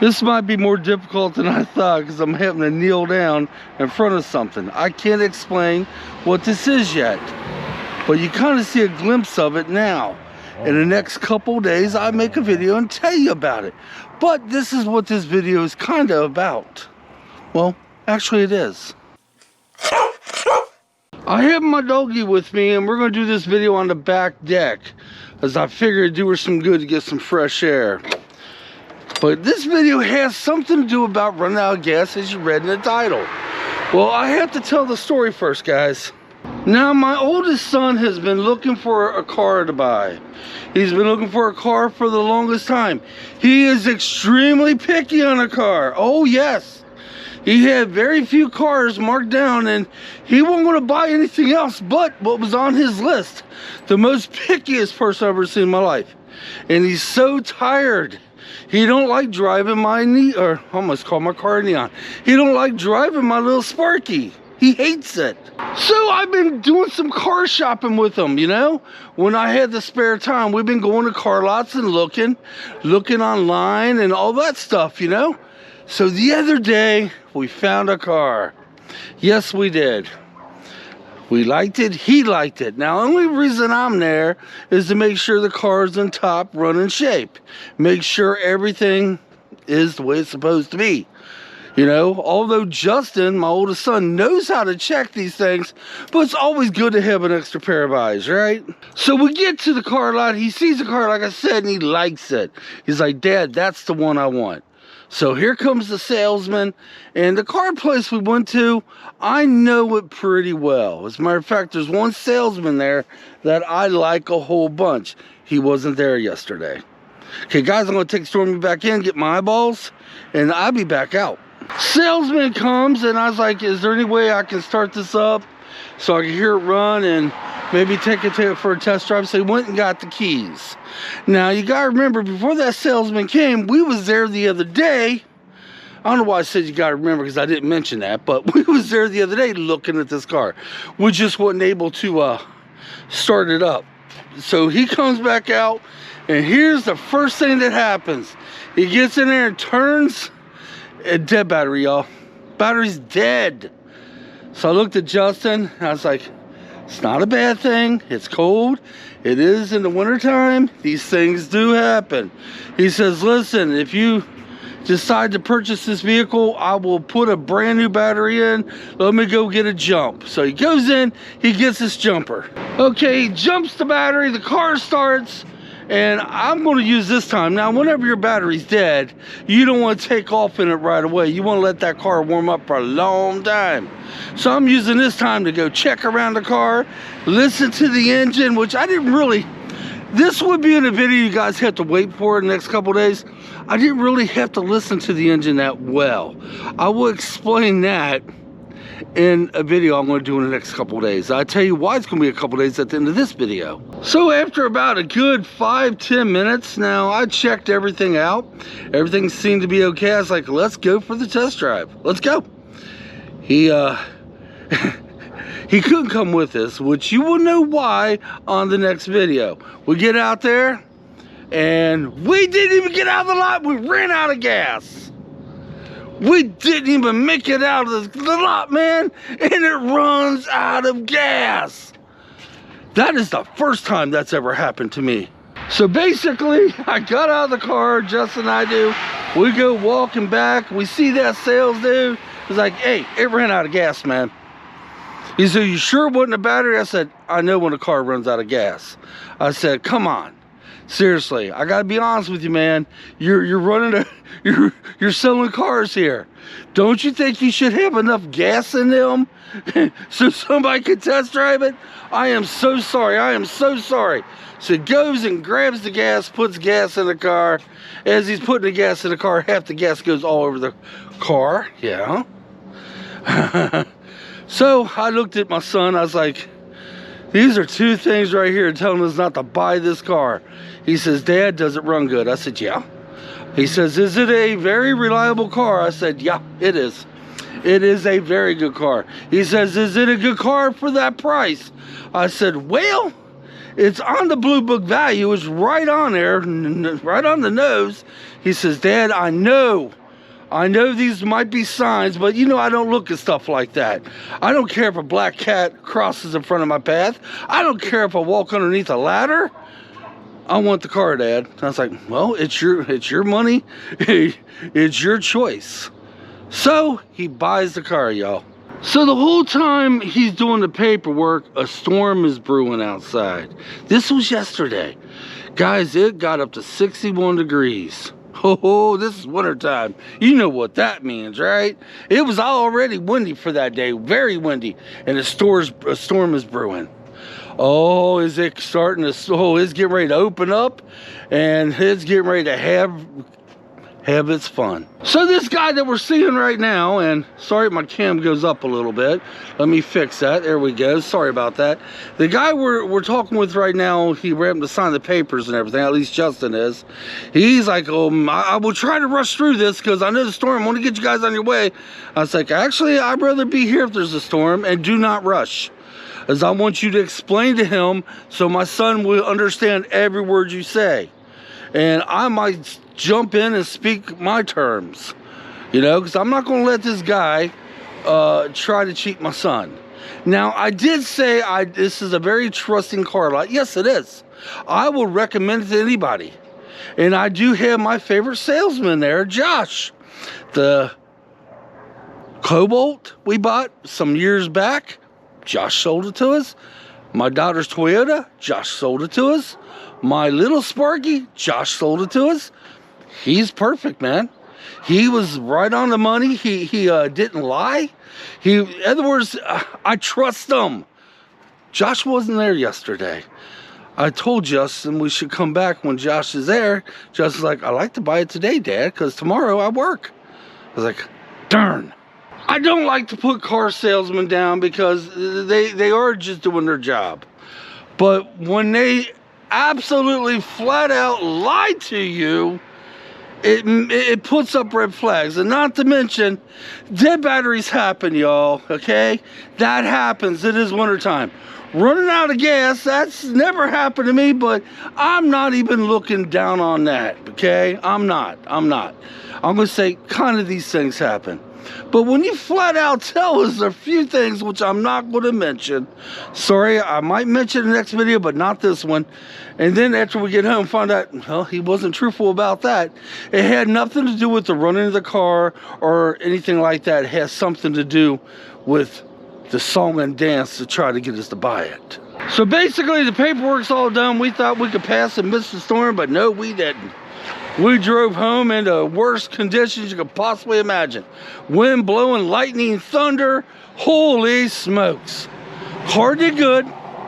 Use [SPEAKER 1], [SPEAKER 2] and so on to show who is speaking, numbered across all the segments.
[SPEAKER 1] This might be more difficult than I thought because I'm having to kneel down in front of something. I can't explain what this is yet, but you kind of see a glimpse of it now. In the next couple days, I make a video and tell you about it. But this is what this video is kind of about. Well, actually it is. I have my doggie with me and we're going to do this video on the back deck, as I figured it'd do her some good to get some fresh air. But this video has something to do about running out of gas, as you read in the title. Well, I have to tell the story first, guys. Now, my oldest son has been looking for a car to buy. He's been looking for a car for the longest time. He is extremely picky on a car. Oh, yes. He had very few cars marked down, and he wasn't going to buy anything else but what was on his list. The most pickiest person I've ever seen in my life. And he's so tired. He don't like driving my I almost called my car Neon. He don't like driving my little Sparky. He hates it. So I've been doing some car shopping with him, you know? When I had the spare time, we've been going to car lots and looking online and all that stuff, you know? So the other day, we found a car. Yes, we did. We liked it, he liked it. Now, the only reason I'm there is to make sure the car's in top running shape. Make sure everything is the way it's supposed to be. You know, although Justin, my oldest son, knows how to check these things, but it's always good to have an extra pair of eyes, right? So we get to the car lot, he sees the car, like I said, and he likes it. He's like, Dad, that's the one I want. So here comes the salesman, and the car place we went to, I know it pretty well. As a matter of fact, there's one salesman there that I like a whole bunch. He wasn't there yesterday. Okay, guys, I'm going to take Stormy back in, get my eyeballs, and I'll be back out. Salesman comes, and I was like, is there any way I can start this up so I can hear it run and maybe take it for a test drive? So he went and got the keys. Now, you got to remember, before that salesman came, we was there the other day. I don't know why I said you got to remember, because I didn't mention that, but we was there the other day looking at this car. We just wasn't able to start it up. So he comes back out, and here's the first thing that happens. He gets in there and turns. A dead battery, y'all. Battery's dead. So I looked at Justin, and I was like, it's not a bad thing. It's cold. It is in the wintertime. These things do happen. He says, listen, if you decide to purchase this vehicle, I will put a brand new battery in. Let me go get a jump. So he goes in, he gets this jumper. Okay, he jumps the battery, the car starts, and I'm going to use this time. Now, whenever your battery's dead, you don't want to take off in it right away. You want to let that car warm up for a long time. So I'm using this time to go check around the car, listen to the engine, which I didn't really... This would be in a video you guys have to wait for in the next couple days. I didn't really have to listen to the engine that well. I will explain that in a video I'm going to do in the next couple days. I'll tell you why it's going to be a couple days at the end of this video. So after about a good 5-10 minutes, now I checked everything out. Everything seemed to be okay. I was like, let's go for the test drive. Let's go. He he couldn't come with us, which you will know why on the next video. We get out there, and we didn't even get out of the lot. We ran out of gas. We didn't even make it out of the lot, man, and it runs out of gas. That is the first time that's ever happened to me. So basically, I got out of the car, Justin and I do. We go walking back. We see that sales dude. He's like, hey, it ran out of gas, man. He said, you sure it wasn't a battery? I said, I know when a car runs out of gas. I said, come on. Seriously, I gotta be honest with you, man. You're running you're selling cars here. Don't you think you should have enough gas in them so somebody could test drive it? I am so sorry. I am so sorry. So he goes and grabs the gas, puts gas in the car. As he's putting the gas in the car, half the gas goes all over the car. Yeah. So I looked at my son. I was like, these are two things right here telling us not to buy this car. He says, Dad, does it run good? I said, yeah. He says, is it a very reliable car? I said, yeah, it is. It is a very good car. He says, is it a good car for that price? I said, well, It's on the Blue Book value. It's right on there, right on the nose. He says, Dad, I know these might be signs, but you know I don't look at stuff like that. I don't care if a black cat crosses in front of my path. I don't care if I walk underneath a ladder. I want the car, Dad. And I was like, well, it's your money. It's your choice. So he buys the car, y'all. So the whole time he's doing the paperwork, a storm is brewing outside. This was yesterday. Guys, it got up to 61 degrees. Oh, this is wintertime. You know what that means, right? It was already windy for that day, very windy, and a storm is brewing. Oh, is it starting to, oh, it's getting ready to open up, and it's getting ready to have its fun. So this guy that we're seeing right now, and sorry my cam goes up a little bit. Let me fix that. There we go. Sorry about that. The guy we're talking with right now, he ran to sign the papers and everything. At least Justin is. He's like, I will try to rush through this because I know the storm. I want to get you guys on your way. I was like, actually, I'd rather be here if there's a storm, and do not rush, as I want you to explain to him so my son will understand every word you say. And I might jump in and speak my terms, you know, because I'm not going to let this guy try to cheat my son. Now, I did say this is a very trusting car lot. Yes, it is. I will recommend it to anybody. And I do have my favorite salesman there, Josh. The Cobalt we bought some years back, Josh sold it to us. My daughter's Toyota, Josh sold it to us. My little Sparky, Josh sold it to us. He's perfect, man. He was right on the money. He didn't lie. In other words, I trust him. Josh wasn't there yesterday. I told Justin we should come back when Josh is there. Justin's like, I'd like to buy it today, Dad, because tomorrow I work. I was like, darn. I don't like to put car salesmen down because they are just doing their job. But when they absolutely flat out lie to you, it puts up red flags. And not to mention, dead batteries happen, y'all, okay? That happens. It is wintertime. Running out of gas, that's never happened to me, but I'm not even looking down on that, okay? I'm not. I'm going to say kind of these things happen. But when you flat out tell us a few things which I'm not going to mention, sorry, I might mention the next video, but not this one. And then after we get home, find out, well, he wasn't truthful about that. It had nothing to do with the running of the car or anything like that. It has something to do with the song and dance to try to get us to buy it. So basically, the paperwork's all done. We thought we could pass and miss the storm, but no, we didn't. We drove home in the worst conditions you could possibly imagine. Wind blowing, lightning, thunder. Holy smokes. Car did good.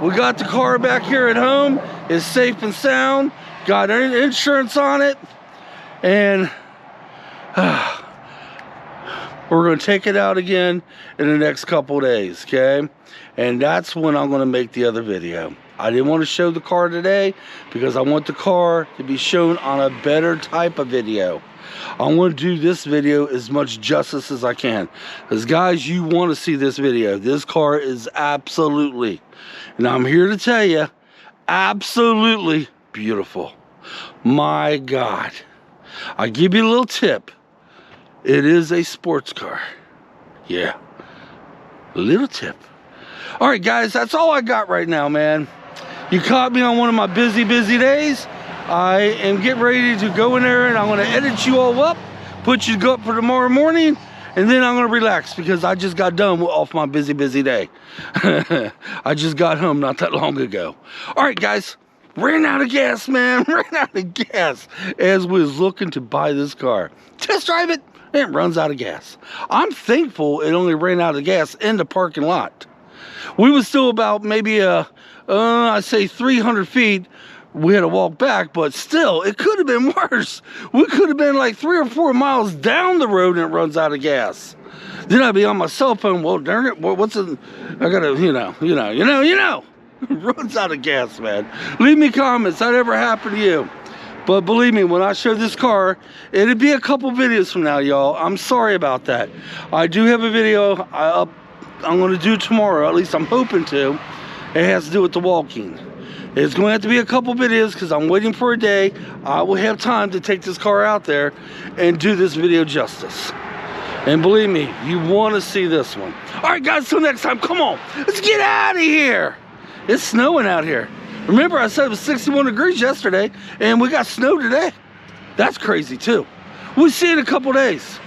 [SPEAKER 1] We got the car back here at home. It's safe and sound. Got insurance on it. And we're going to take it out again in the next couple days, okay? And that's when I'm going to make the other video. I didn't want to show the car today because I want the car to be shown on a better type of video. I want to do this video as much justice as I can. Because guys, you want to see this video. This car is absolutely, and I'm here to tell you, absolutely beautiful. My God. I give you a little tip. It is a sports car. Yeah. A little tip. All right, guys, that's all I got right now, man. You caught me on one of my busy days. I am getting ready to go in there and I'm going to edit you all up, put you up for tomorrow morning, and then I'm going to relax because I just got done off my busy day. I just got home not that long ago. All right, guys, ran out of gas, man. Ran out of gas as we was looking to buy this car. Test drive it, and it runs out of gas. I'm thankful it only ran out of gas in the parking lot. We was still about maybe I'd say 300 feet. We had to walk back, but still, it could have been worse. We could have been like 3 or 4 miles down the road and it runs out of gas. Then I'd be on my cell phone. Well, darn it, what's it? I gotta, you know. Runs out of gas, man. Leave me comments. That ever happened to you? But believe me, when I show this car, it'll be a couple videos from now, y'all. I'm sorry about that. I do have a video I'm going to do tomorrow. At least I'm hoping to. It has to do with the walking. It's going to have to be a couple videos because I'm waiting for a day I will have time to take this car out there and do this video justice. And believe me, you want to see this one. All right, guys, till next time, come on. Let's get out of here. It's snowing out here. Remember, I said it was 61 degrees yesterday, and we got snow today. That's crazy, too. We'll see you in a couple days.